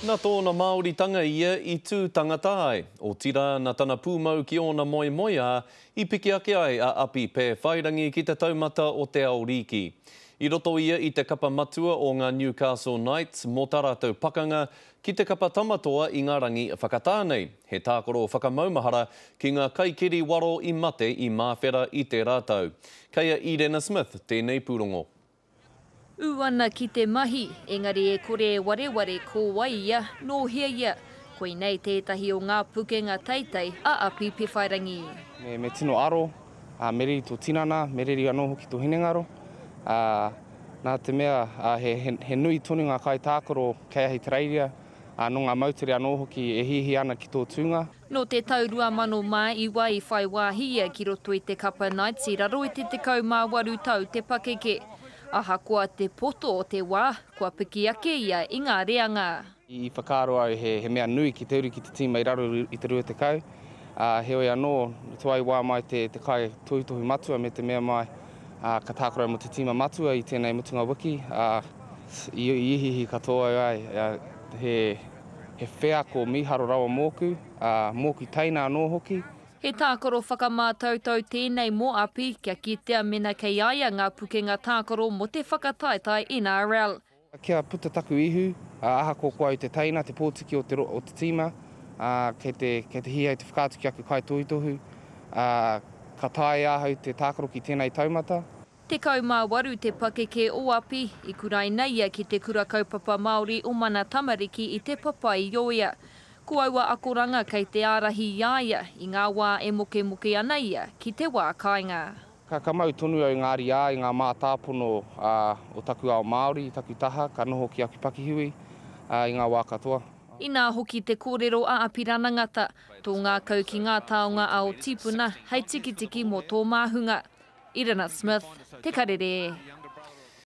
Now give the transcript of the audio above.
Nā tōna Māoritanga ia I tū tangata ai. O tira na tana pūmau ki ona moe a, I piki ake ai a api pē whairangi ki te taumata o te ao riki. I roto ia I te kapa matua o ngā Newcastle Knights, mō tā rātou pakanga, ki te kapa tamatoa I ngā rangi whakatānei. He tākoro whakamaumahara ki ngā kaikiri waro I mate I māwhera I te rātau. Kei a Irena Smith, tēnei pūrongo. Uana ki te mahi, engari e kore e wareware ko wai ia, no hea ia. Koe nei tētahi o ngā pukenga teitei a api pewhairangi. Me tino aro, me riri tō tinana, me riri anō hoki tō hinengaro. Nā te mea, he nui tonu ngā kai tākoro kei ahi te reiria, no ngā mautere anō hoki e hihi ana ki tō tūnga. No te taurua mano mai I wai whai wāhia ki roto I te Kapa Knights I raro I te 18 tau te pakeke. Aha kua te poto o te wā, kua piki ake ia I ngā reanga. I whakaaro au he mea nui ki te uri ki te tīma I raro I te rua te kau. Heoi anō, tuai wā mai te kai tohutohu matua me te mea mai ka tākoro mo te tīma matua I tēnei mutunga wiki. I ihihi katoa ai, he whea ko miharo rawa mōku, mōku teina anō hoki. He tākoro whakamātautau tēnei mō api kia kitea mena kei aia ngā pukenga tākoro mo te whakataetai NRL. Kia puta taku ihu, aha ko koa I te teina, te pōtiki o te tīma, kei te hia I te whakātuki aku kai tohutohu, ka tae ahau te tākoro ki tēnei taumata. Te kaumāwaru te pakeke o api, I kurai nei ia ki te kura kaupapa Māori o mana tamariki I te papai Ioia. Ko aua akoranga kei te ārahi iaia I ngā wā e moke ana ia ki te wā kāinga. Ka mau tonu au ngāri ā I ngā mā tāpono o taku ao Māori, taku taha, ka noho ki aku pakihui I ngā wā katoa. Ina hoki te kōrero a api ranangata, tō ngā kau ki ngā taonga ao tipuna, hei tikitiki mo tō māhunga. Irena Smith, Te Karere.